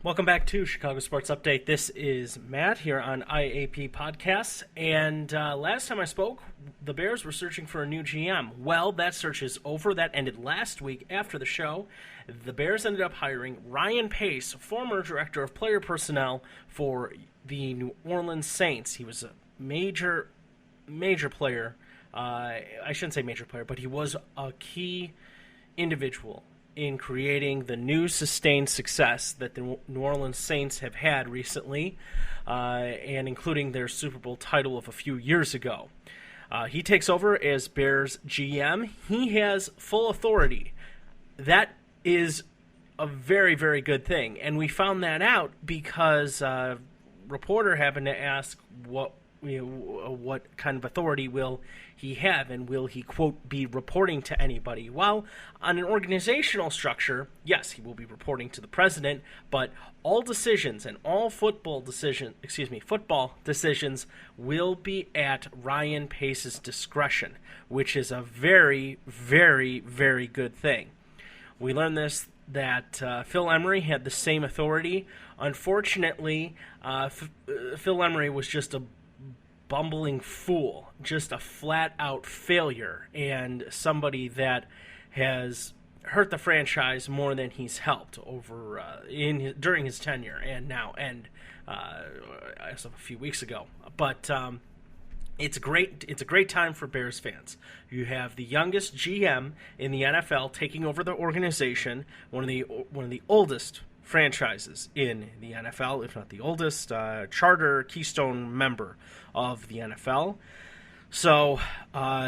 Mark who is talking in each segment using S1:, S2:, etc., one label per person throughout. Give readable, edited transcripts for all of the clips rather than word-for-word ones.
S1: Welcome back to Chicago Sports Update. This is Matt here on IAP Podcasts. And last time I spoke, the Bears were searching for a new GM. Well, that search is over. That ended last week after the show. The Bears ended up hiring Ryan Pace, former director of player personnel for the New Orleans Saints. He was a major player. I shouldn't say major player, but he was a key individual in creating the new sustained success that the New Orleans Saints have had recently, and including their Super Bowl title of a few years ago. He takes over as Bears GM. He has full authority. That is a very, very good thing, and we found that out because a reporter happened to ask what kind of authority will he have, and will he, quote, be reporting to anybody? Well, on an organizational structure, yes, he will be reporting to the president, but all decisions and all football decisions will be at Ryan Pace's discretion, which is a very, very, very good thing. We learned that Phil Emery had the same authority. Unfortunately, Phil Emery was just a bumbling fool, just a flat-out failure, and somebody that has hurt the franchise more than he's helped over during his tenure and now as of a few weeks ago. But it's a great time for Bears fans. You have the youngest GM in the NFL taking over the organization, one of the oldest franchises in the NFL, if not the oldest charter keystone member of the NFL. So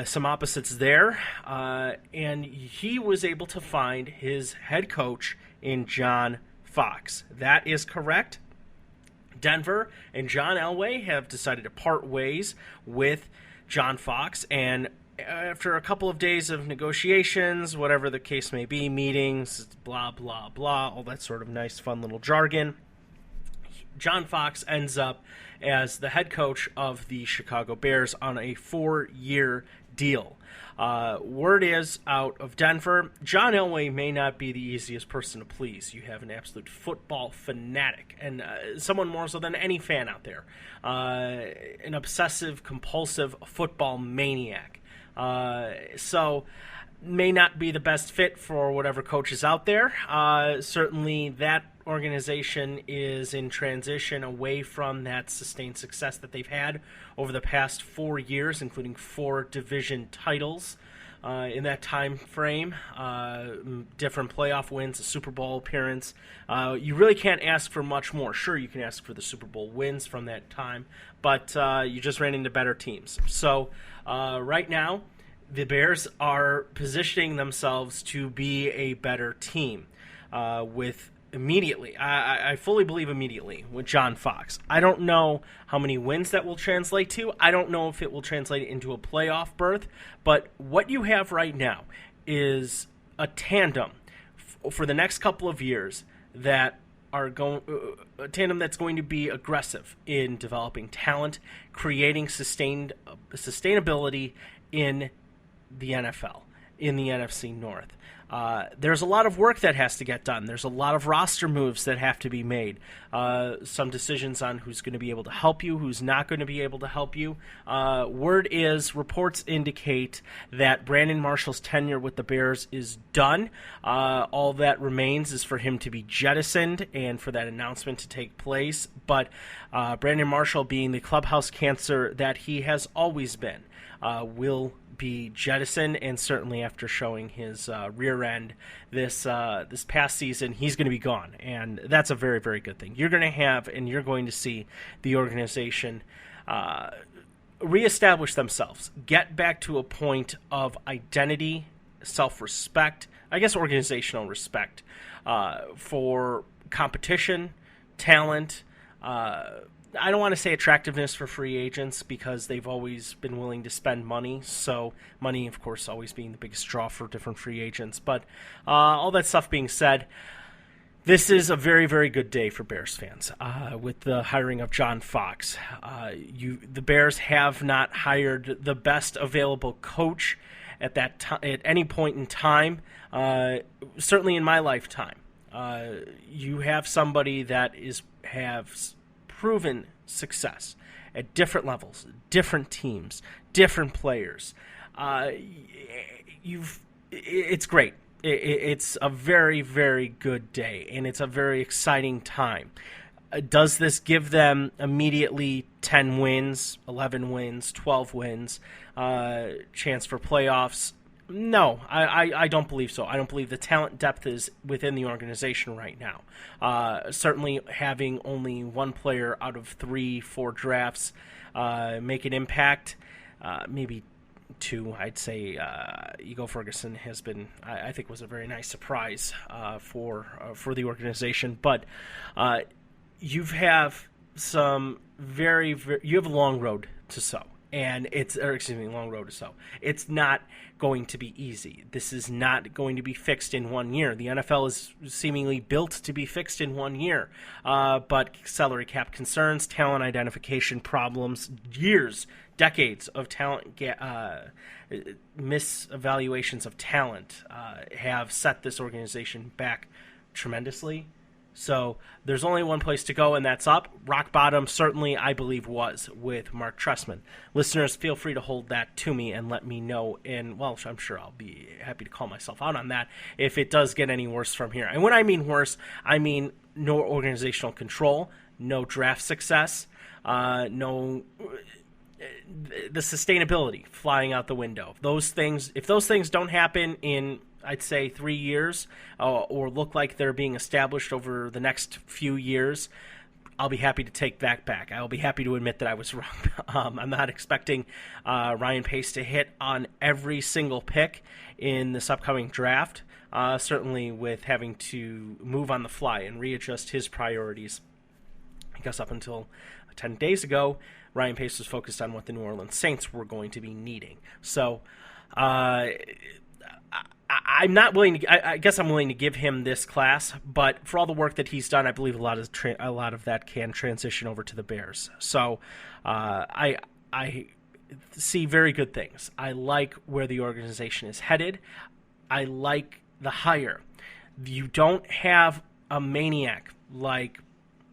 S1: some opposites there, and he was able to find his head coach in John Fox. That is correct. Denver and John Elway have decided to part ways with John Fox, and after a couple of days of negotiations, whatever the case may be, meetings, blah, blah, blah, all that sort of nice, fun little jargon, John Fox ends up as the head coach of the Chicago Bears on a 4-year deal. Word is out of Denver, John Elway may not be the easiest person to please. You have an absolute football fanatic, and someone more so than any fan out there. An obsessive, compulsive football maniac. So may not be the best fit for whatever coach is out there. Certainly that organization is in transition away from that sustained success that they've had over the past 4 years, including 4 division titles in that time frame, different playoff wins, a Super Bowl appearance. You really can't ask for much more. Sure, you can ask for the Super Bowl wins from that time, but you just ran into better teams. So right now, the Bears are positioning themselves to be a better team with immediately. I fully believe immediately with John Fox. I don't know how many wins that will translate to. I don't know if it will translate into a playoff berth. But what you have right now is a tandem for the next couple of years that are a tandem that's going to be aggressive in developing talent, creating sustainability in the NFL, in the NFC North. There's a lot of work that has to get done. There's a lot of roster moves that have to be made. Some decisions on who's going to be able to help you, who's not going to be able to help you. Word is, reports indicate that Brandon Marshall's tenure with the Bears is done. All that remains is for him to be jettisoned and for that announcement to take place. But Brandon Marshall, being the clubhouse cancer that he has always been, will be jettisoned, and certainly after showing his rear end this past season, he's going to be gone, and that's a very, very good thing. You're going to see the organization reestablish themselves, get back to a point of identity, self-respect, I guess organizational respect, for competition, talent, I don't want to say attractiveness for free agents because they've always been willing to spend money. So money, of course, always being the biggest draw for different free agents. But all that stuff being said, this is a very, very good day for Bears fans with the hiring of John Fox. The Bears have not hired the best available coach at any point in time, certainly in my lifetime. You have somebody that has proven success at different levels, different teams, different players. It's great. It's a very, very good day, and it's a very exciting time. Does this give them immediately 10 wins, 11 wins, 12 wins, chance for playoffs? No, I don't believe so. I don't believe the talent depth is within the organization right now. Certainly having only one player out of 3-4 drafts make an impact, maybe two, I'd say. Ego Ferguson has been, I think, was a very nice surprise for the organization. But you have some you have a long road to sow. And long road to sow. It's not going to be easy. This is not going to be fixed in 1 year. The NFL is seemingly built to be fixed in 1 year. But salary cap concerns, talent identification problems, decades of talent misevaluations of talent have set this organization back tremendously. So there's only one place to go, and that's up. Rock bottom, certainly, I believe, was with Mark Trestman. Listeners, feel free to hold that to me and let me know. And, well, I'm sure I'll be happy to call myself out on that if it does get any worse from here. And when I mean worse, I mean no organizational control, no draft success, the sustainability flying out the window. If those things don't happen in, I'd say, 3 years, or look like they're being established over the next few years, I'll be happy to take that back. I'll be happy to admit that I was wrong. I'm not expecting Ryan Pace to hit on every single pick in this upcoming draft, certainly with having to move on the fly and readjust his priorities. I guess up until 10 days ago, Ryan Pace was focused on what the New Orleans Saints were going to be needing. So, I'm not willing to. I guess I'm willing to give him this class, but for all the work that he's done, I believe a lot of that can transition over to the Bears. So, I see very good things. I like where the organization is headed. I like the hire. You don't have a maniac like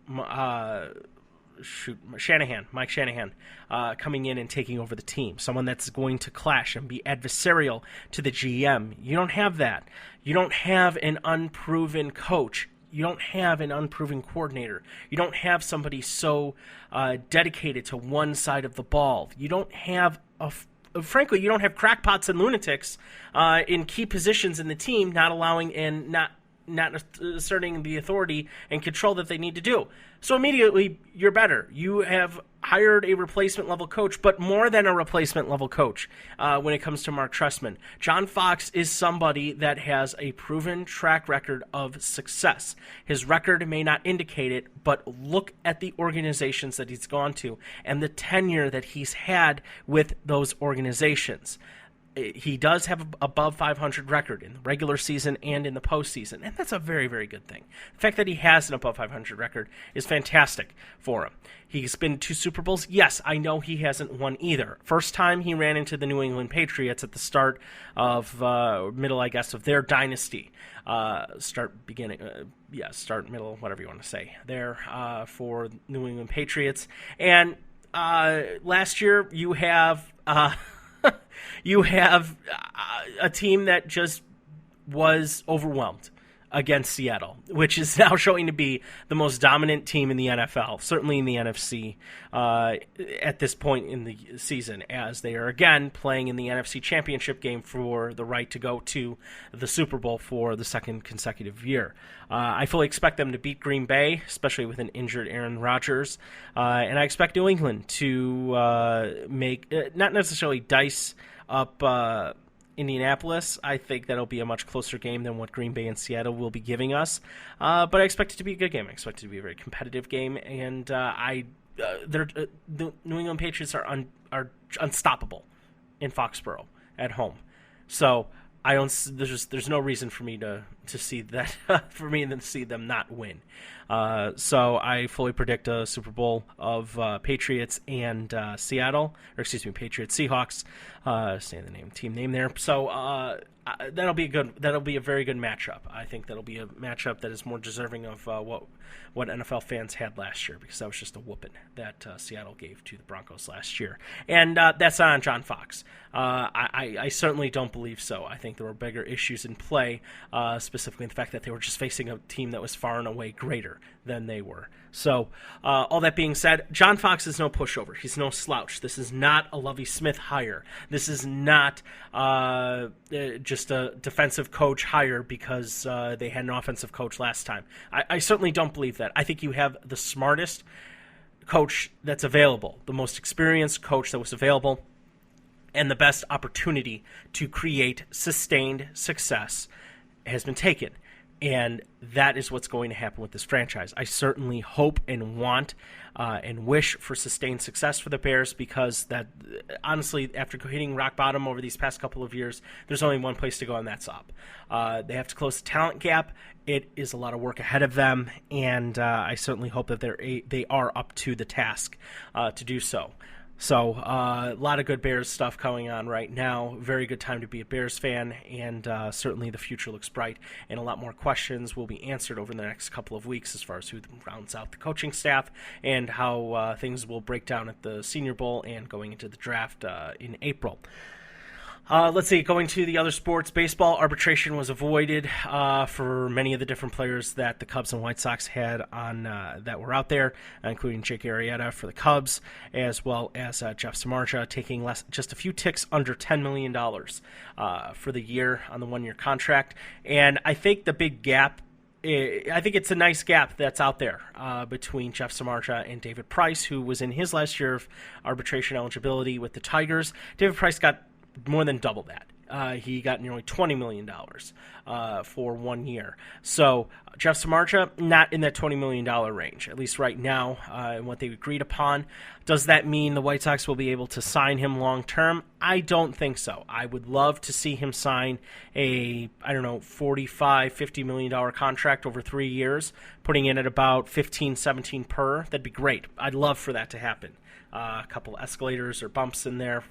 S1: Mike Shanahan, coming in and taking over the team. Someone that's going to clash and be adversarial to the GM. You don't have that. You don't have an unproven coach. You don't have an unproven coordinator. You don't have somebody so dedicated to one side of the ball. You don't have frankly, you don't have crackpots and lunatics in key positions in the team, not allowing and not asserting the authority and control that they need to do. So immediately, you're better. You have hired a replacement-level coach, but more than a replacement-level coach when it comes to Mark Trestman. John Fox is somebody that has a proven track record of success. His record may not indicate it, but look at the organizations that he's gone to and the tenure that he's had with those organizations. He does have an above 500 record in the regular season and in the postseason, and that's a very, very good thing. The fact that he has an above 500 record is fantastic for him. He's been to Super Bowls. Yes, I know he hasn't won either. First time he ran into the New England Patriots at the start of middle, I guess, of their dynasty. Start, middle, whatever you want to say there for New England Patriots. And last year you have... You have a team that just was overwhelmed against Seattle, which is now showing to be the most dominant team in the NFL, certainly in the NFC at this point in the season, as they are again playing in the NFC Championship game for the right to go to the Super Bowl for the second consecutive year. I fully expect them to beat Green Bay, especially with an injured Aaron Rodgers, and I expect New England to make, not necessarily dice up Indianapolis. I think that'll be a much closer game than what Green Bay and Seattle will be giving us. But I expect it to be a good game. I expect it to be a very competitive game, and the New England Patriots are unstoppable in Foxborough at home. So I don't. There's no reason for me to see that to see them not win. So I fully predict a Super Bowl of Patriots and Patriots Seahawks. Saying the team name there. So that'll be a very good matchup. I think that'll be a matchup that is more deserving of what NFL fans had last year, because that was just a whooping that Seattle gave to the Broncos last year. And that's not on John Fox. I certainly don't believe so. I think there were bigger issues in play, specifically the fact that they were just facing a team that was far and away greater than they were. So, all that being said, John Fox is no pushover. He's no slouch. This is not a Lovie Smith hire. This is not just a defensive coach hire because they had an offensive coach last time. I certainly don't believe that. I think you have the smartest coach that's available, the most experienced coach that was available, and the best opportunity to create sustained success has been taken. And that is what's going to happen with this franchise. I certainly hope and want and wish for sustained success for the Bears, because that, honestly, after hitting rock bottom over these past couple of years, there's only one place to go, and that's up. They have to close the talent gap. It is a lot of work ahead of them, and I certainly hope that they are up to the task to do so. So a lot of good Bears stuff going on right now. Very good time to be a Bears fan, and certainly the future looks bright, and a lot more questions will be answered over the next couple of weeks as far as who rounds out the coaching staff and how things will break down at the Senior Bowl and going into the draft in April. Let's see, going to the other sports, baseball arbitration was avoided for many of the different players that the Cubs and White Sox had on that were out there, including Jake Arrieta for the Cubs, as well as Jeff Samardzija taking just a few ticks under $10 million for the year on the one-year contract. And I think the big gap, I think it's a nice gap that's out there between Jeff Samardzija and David Price, who was in his last year of arbitration eligibility with the Tigers. David Price got more than double that. He got nearly $20 million for 1 year. So Jeff Samardzija, not in that $20 million range, at least right now, and what they agreed upon. Does that mean the White Sox will be able to sign him long-term? I don't think so. I would love to see him sign a, $45, $50 million contract over 3 years, putting in at about 15, 17 per. That'd be great. I'd love for that to happen. A couple escalators or bumps in there,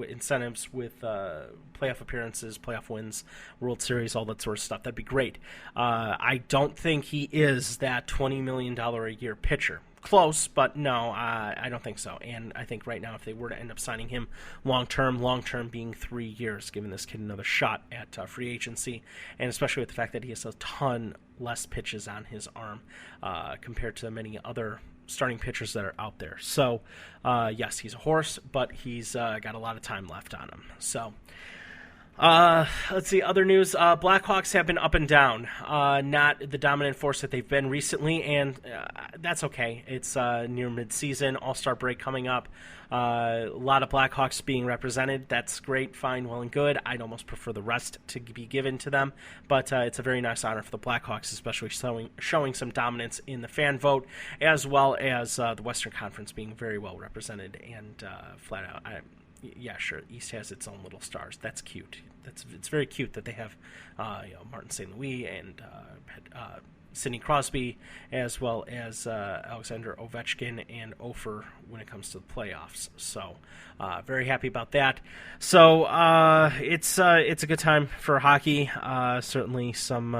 S1: incentives with playoff appearances, playoff wins, World Series, all that sort of stuff. That'd be great. I don't think he is that $20 million a year pitcher. Close, but no, I don't think so. And I think right now, if they were to end up signing him long-term being 3 years, giving this kid another shot at free agency, and especially with the fact that he has a ton less pitches on his arm compared to many other starting pitchers that are out there. So, yes, he's a horse, but he's got a lot of time left on him. So, let's see, other news. Blackhawks have been up and down, not the dominant force that they've been recently, and that's okay. It's near midseason, All-Star break coming up. A lot of Blackhawks being represented. That's great, fine, well and good. I'd almost prefer the rest to be given to them, but it's a very nice honor for the Blackhawks, especially showing some dominance in the fan vote, as well as the Western Conference being very well represented and flat out. Yeah, sure, East has its own little stars. That's cute. It's very cute that they have Martin St. Louis and Sidney Crosby, as well as Alexander Ovechkin and Ofer when it comes to the playoffs. So, very happy about that. So, it's a good time for hockey. Certainly some,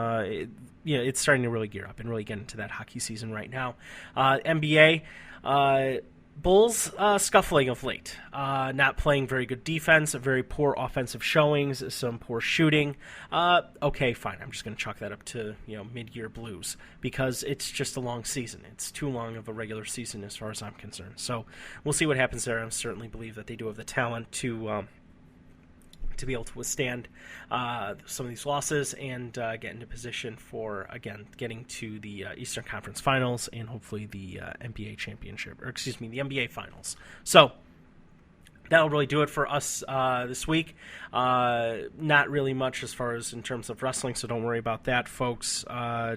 S1: it's starting to really gear up and really get into that hockey season right now. NBA, Bulls scuffling of late, not playing very good defense, very poor offensive showings, some poor shooting. Okay, fine. I'm just going to chalk that up to mid-year blues because it's just a long season. It's too long of a regular season as far as I'm concerned. So we'll see what happens there. I certainly believe that they do have the talent to be able to withstand some of these losses and get into position for, again, getting to the Eastern Conference Finals and hopefully the NBA championship, or excuse me, the NBA Finals. So that'll really do it for us this week. Not really much as far as in terms of wrestling, so don't worry about that, folks.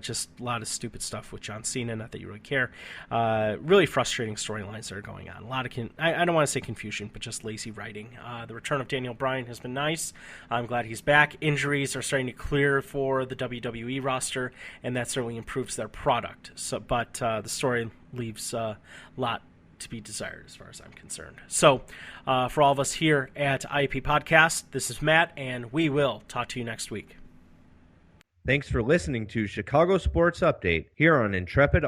S1: Just a lot of stupid stuff with John Cena, not that you really care. Really frustrating storylines that are going on. A lot of I don't want to say confusion, but just lazy writing. The return of Daniel Bryan has been nice. I'm glad he's back. Injuries are starting to clear for the WWE roster, and that certainly improves their product. So, but the story leaves a lot to be desired as far as I'm concerned. So, for all of us here at IAP Podcast, this is Matt, and we will talk to you next week.
S2: Thanks for listening to Chicago Sports Update here on Intrepid